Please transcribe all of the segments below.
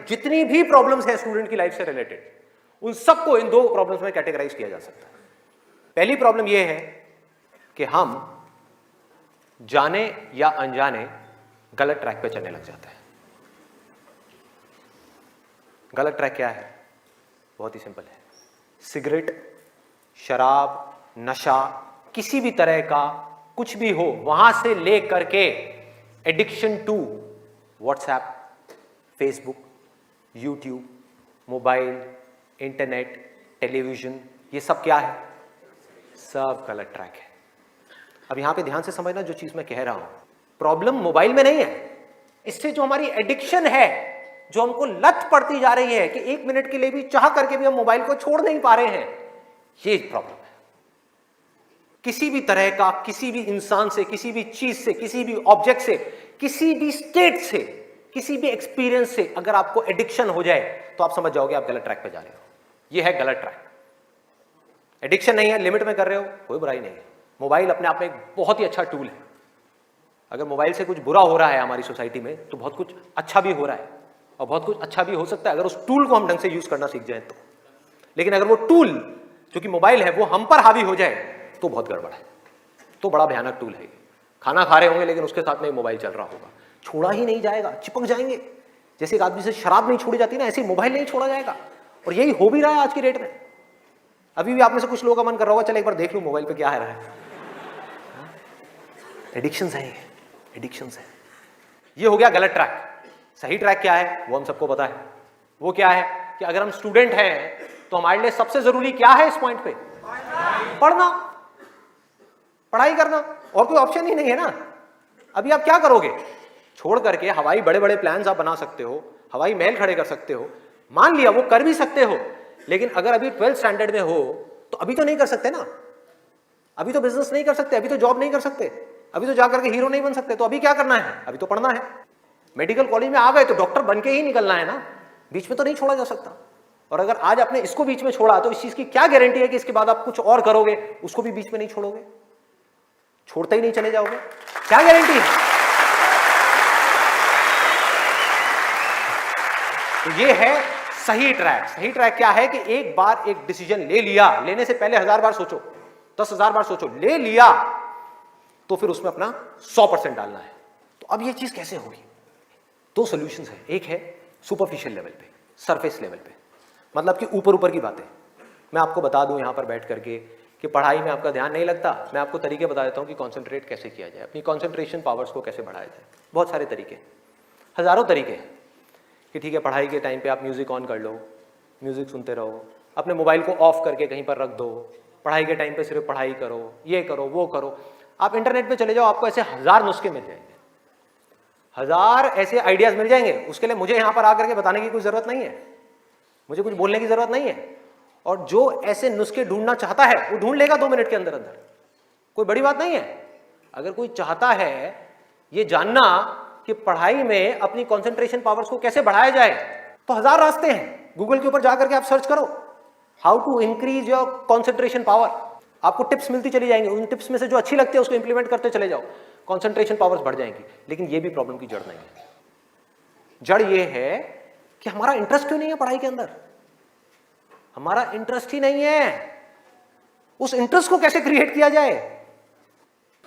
जितनी भी प्रॉब्लम्स है स्टूडेंट की लाइफ से रिलेटेड, उन सबको इन दो प्रॉब्लम्स में कैटेगराइज किया जा सकता है। पहली प्रॉब्लम यह है कि हम जाने या अनजाने गलत ट्रैक पे चलने लग जाते हैं। गलत ट्रैक क्या है? बहुत ही सिंपल है। सिगरेट, शराब, नशा, किसी भी तरह का कुछ भी हो, वहां से ले करके addiction to WhatsApp, Facebook, YouTube, mobile, internet, television, ये सब क्या है? सब गलत ट्रैक है। अब यहां पे ध्यान से समझना जो चीज मैं कह रहा हूं। प्रॉब्लम मोबाइल में नहीं है, इससे जो हमारी एडिक्शन है, जो हमको लत पड़ती जा रही है कि 1 मिनट के लिए भी चाह करके भी हम मोबाइल को छोड़ नहीं पा रहे हैं, ये प्रॉब्लम है। किसी भी तरह का, किसी भी इंसान से, किसी भी चीज से, किसी भी ऑब्जेक्ट से, किसी भी स्टेट से, किसी भी एक्सपीरियंस से अगर आपको एडिक्शन हो जाए तो आप समझ जाओगे आप गलत ट्रैक पे जा रहे हो। ये है गलत ट्रैक। एडिक्शन नहीं है, लिमिट में कर रहे हो, कोई बुराई नहीं है। मोबाइल अपने आप में एक बहुत ही अच्छा टूल है। अगर मोबाइल से कुछ बुरा हो रहा है हमारी सोसाइटी में, तो बहुत कुछ अच्छा भी हो रहा है, और बहुत कुछ अच्छा भी हो सकता है अगर उस टूल को हम ढंग से यूज करना सीख जाए तो। लेकिन अगर वो टूल जो कि मोबाइल है वो हम पर हावी हो जाए तो बहुत गड़बड़ है, तो बड़ा भयानक टूल है। खाना खा रहे होंगे लेकिन उसके साथ में मोबाइल चल रहा होगा, छोड़ा ही नहीं जाएगा, चिपक जाएंगे। जैसे एक आदमी से शराब नहीं छोड़ी जाती ना, ऐसे मोबाइल नहीं छोड़ा जाएगा। और यही हो भी रहा है आज की डेट में। अभी भी आप में से कुछ लोगों का मन कर रहा होगा, चल एक बार देख लूं मोबाइल पे क्या है रहा है। एडिक्शंस है, एडिक्शंस है। ये हो गया गलत ट्रैक। सही ट्रैक क्या है वो हम सबको पता है। वो क्या है कि अगर हम स्टूडेंट हैं तो हमारे लिए सबसे जरूरी क्या है इस पॉइंट पे? पढ़ना, पढ़ाई करना, और कोई ऑप्शन ही नहीं है ना। अभी आप क्या करोगे? छोड़ करके हवाई बड़े बड़े प्लान्स आप बना सकते हो, हवाई महल खड़े कर सकते हो, मान लिया वो कर भी सकते हो, लेकिन अगर अभी 12th स्टैंडर्ड में हो तो अभी तो नहीं कर सकते ना। अभी तो बिजनेस नहीं कर सकते, अभी तो जॉब नहीं कर सकते, अभी तो जाकर के हीरो नहीं बन सकते। तो अभी क्या करना है? अभी तो पढ़ना है। मेडिकल कॉलेज में आ गए तो डॉक्टर बन के ही निकलना है ना, बीच में तो नहीं छोड़ा जा सकता। और अगर आज आपने इसको बीच में छोड़ा तो इस चीज की क्या गारंटी है कि इसके बाद आप कुछ और करोगे, उसको भी बीच में नहीं छोड़ोगे, छोड़ते ही नहीं चले जाओगे? क्या गारंटी है? तो ये है सही ट्रैक। सही ट्रैक क्या है कि एक बार एक डिसीजन ले लिया, लेने से पहले 1000 बार सोचो, 10,000 बार सोचो, ले लिया तो फिर उसमें अपना 100% डालना है। तो अब ये चीज कैसे होगी? 2 सॉल्यूशंस है। एक है सुपरफिशियल लेवल पे, सरफेस लेवल पे, मतलब कि ऊपर ऊपर की बातें। मैं आपको बता दूं यहां पर बैठ करके कि पढ़ाई में आपका ध्यान नहीं लगता, मैं आपको तरीके बता देता हूं कि कंसंट्रेट कैसे किया जाए, अपनी कंसंट्रेशन पावर्स को कैसे बढ़ाया जाए। बहुत सारे तरीके, हजारों तरीके हैं कि ठीक है पढ़ाई के टाइम पे आप म्यूजिक ऑन कर लो, म्यूजिक सुनते रहो, अपने मोबाइल को ऑफ करके कहीं पर रख दो, पढ़ाई के टाइम पे सिर्फ पढ़ाई करो, ये करो वो करो। आप इंटरनेट पे चले जाओ, आपको ऐसे 1000 नुस्खे मिल जाएंगे, 1000 ऐसे आइडियाज मिल जाएंगे। उसके लिए मुझे यहां पर आकर के बताने की कोई जरूरत नहीं है, मुझे कुछ बोलने की जरूरत नहीं है। और जो ऐसे नुस्खे ढूंढना चाहता है वो ढूंढ लेगा 2 मिनट के अंदर अंदर, कोई बड़ी बात नहीं है। अगर कोई चाहता है ये जानना कि पढ़ाई में अपनी कंसंट्रेशन पावर्स को कैसे बढ़ाया जाए, तो 1000 रास्ते हैं। गूगल के ऊपर जाकर के आप सर्च करो how to increase your concentration power, आपको टिप्स मिलती चली जाएंगी। उन टिप्स में से जो अच्छी लगती है उसको इंप्लीमेंट करते चले जाओ, कंसंट्रेशन पावर्स बढ़ जाएंगी। लेकिन ये भी प्रॉब्लम की जड़ नहीं है। जड़ ये है कि हमारा इंटरेस्ट क्यों नहीं है पढ़ाई के अंदर, हमारा इंटरेस्ट ही नहीं है। उस इंटरेस्ट को कैसे क्रिएट किया जाए?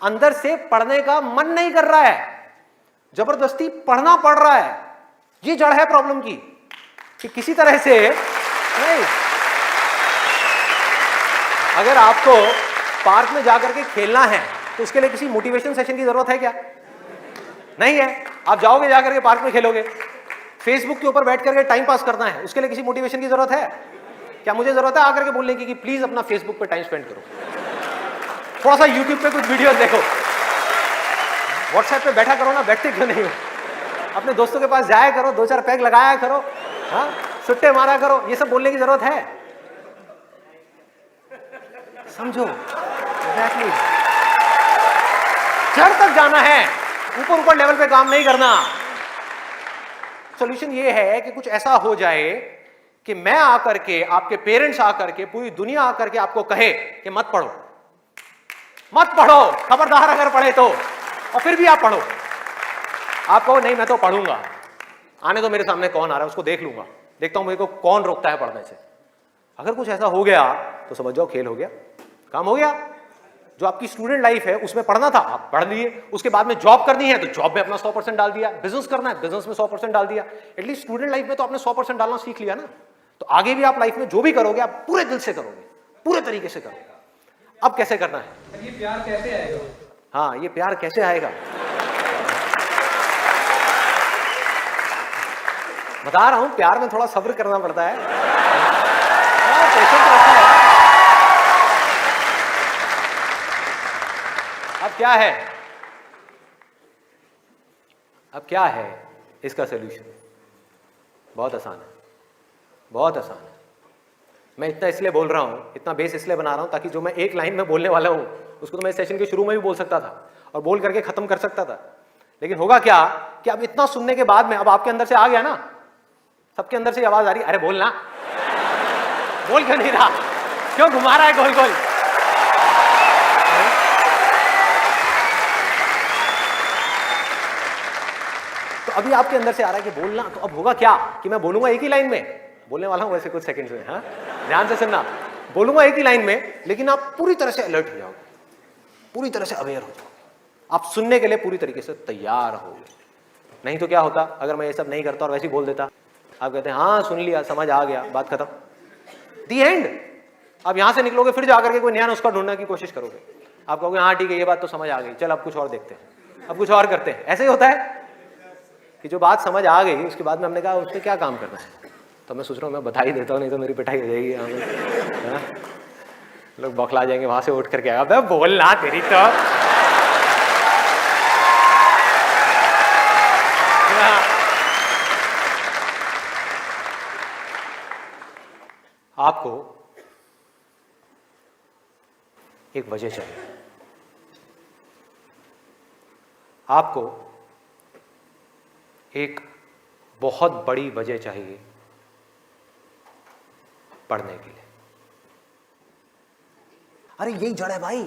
अंदर से पढ़ने का मन नहीं कर रहा है, जबरदस्ती पढ़ना पड़ रहा है। ये जड़ है प्रॉब्लम की कि किसी तरह से नहीं। अगर आपको पार्क में जाकर के खेलना है तो उसके लिए किसी मोटिवेशन सेशन की जरूरत है क्या? नहीं है। आप जाओगे जाकर के पार्क में खेलोगे। फेसबुक के ऊपर बैठ करके टाइम पास करना है, उसके लिए किसी मोटिवेशन की जरूरत है क्या? मुझे जरूरत है आकर के बोलने की कि प्लीज अपना फेसबुक पे टाइम स्पेंड करो, थोड़ा सा यूट्यूब पे कुछ वीडियो देखो, व्हाट्सएप पे बैठा करो ना, बैठते क्यों नहीं हो? अपने दोस्तों के पास जाया करो, 2-4 पैग लगाया करो, हाँ सुट्टे मारा करो। ये सब बोलने की जरूरत है? समझो एग्जैक्टली, जड़ तक जाना है, ऊपर ऊपर लेवल पे काम नहीं करना। सॉल्यूशन ये है कि कुछ ऐसा हो जाए कि मैं आकर के, आपके पेरेंट्स आकर के, पूरी दुनिया आकर के आपको कहे कि मत पढ़ो, मत पढ़ो, खबरदार अगर पढ़े तो, और फिर भी आप पढ़ो। आप कहो नहीं मैं तो पढ़ूंगा, आने दो मेरे सामने कौन आ रहा है, उसको देख लूंगा, देखता हूं मेरे को कौन रोकता है पढ़ने से। अगर कुछ ऐसा हो गया तो समझ जाओ खेल हो गया, काम हो गया। जो आपकी स्टूडेंट लाइफ है उसमें पढ़ना था आप पढ़ लिए, उसके बाद में जॉब करनी है तो जॉब में अपना 100% डाल दिया, बिजनेस करना है बिजनेस में 100% डाल दिया। एटलीस्ट स्टूडेंट लाइफ में तो आपने 100% डालना सीख लिया ना, तो आगे भी आप लाइफ में जो भी करोगे आप पूरे दिल से करोगे, पूरे तरीके से करोगे। अब कैसे करना है, ये प्यार कैसे आएगा? हाँ ये प्यार कैसे आएगा, बता रहा हूं प्यार में थोड़ा सब्र करना पड़ता है, पेशेंस रखना है। अब क्या है, अब क्या है इसका सलूशन? बहुत आसान है, बहुत आसान है। मैं इतना इसलिए बोल रहा हूं, इतना बेस इसलिए बना रहा हूं ताकि जो मैं एक लाइन में बोलने वाला हूं उसको तो मैं सेशन के शुरू में भी बोल सकता था और बोल करके खत्म कर सकता था। लेकिन होगा क्या कि अब इतना सुनने के बाद में अब आपके अंदर से आ गया ना, सबके अंदर से आवाज आ रही, अरे बोलना, बोल क्यों नहीं रहा, क्यों घुमा रहा है गोल गोल। तो अभी आपके अंदर से आ रहा है कि बोलना, तो अब होगा क्या कि मैं बोलूंगा एक ही लाइन में, बोलने वाला हूं वैसे कुछ सेकंड्स में, हाँ ध्यान से सुनना, बोलूंगा एक ही लाइन में, लेकिन आप पूरी तरह से अलर्ट हो जाओगे, पूरी तरह से अवेयर हो जाओगे, आप सुनने के लिए पूरी तरीके से तैयार होगे। नहीं तो क्या होता अगर मैं ये सब नहीं करता और वैसे ही बोल देता, आप कहते हैं हाँ सुन लिया समझ आ गया बात खत्म, दी एंड। आप यहां से निकलोगे फिर जाकर के कोई नया नुस्खा ढूंढने की कोशिश करोगे, आप कहोगे हाँ ठीक है ये बात तो समझ आ गई, चल अब कुछ और देखते हैं, अब कुछ और करते हैं। ऐसे ही होता है कि जो बात समझ आ गई उसके बाद में हमने कहा उसमें क्या काम करना है, तो मैं सोच रहा हूँ मैं बधाई देता हूँ नहीं तो मेरी पिटाई हो जाएगी, लोग बौखला जाएंगे वहां से उठ करके, अबे बोलना तेरी तो। आपको एक वजह चाहिए, आपको एक बहुत बड़ी वजह चाहिए पढ़ने के लिए। अरे यही जड़ है भाई,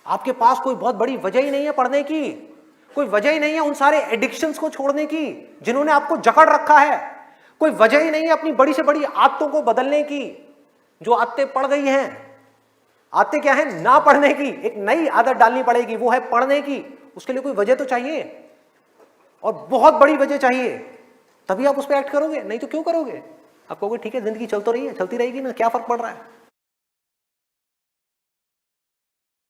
आपके पास कोई बहुत बड़ी वजह ही नहीं है पढ़ने की, कोई वजह ही नहीं है उन सारे एडिक्शंस को छोड़ने की जिन्होंने आपको जकड़ रखा है, कोई वजह ही नहीं है अपनी बड़ी से बड़ी आदतों को बदलने की, जो आदतें पड़ गई हैं। आदतें क्या है, ना पढ़ने की, एक नई आदत डालनी पड़ेगी, वो है पढ़ने की। उसके लिए कोई वजह तो चाहिए और बहुत बड़ी वजह चाहिए, तभी आप उस पर एक्ट करोगे, नहीं तो क्यों करोगे। आप कहोगे ठीक है जिंदगी चल तो रही है, चलती रहेगी ना, क्या फर्क पड़ रहा है।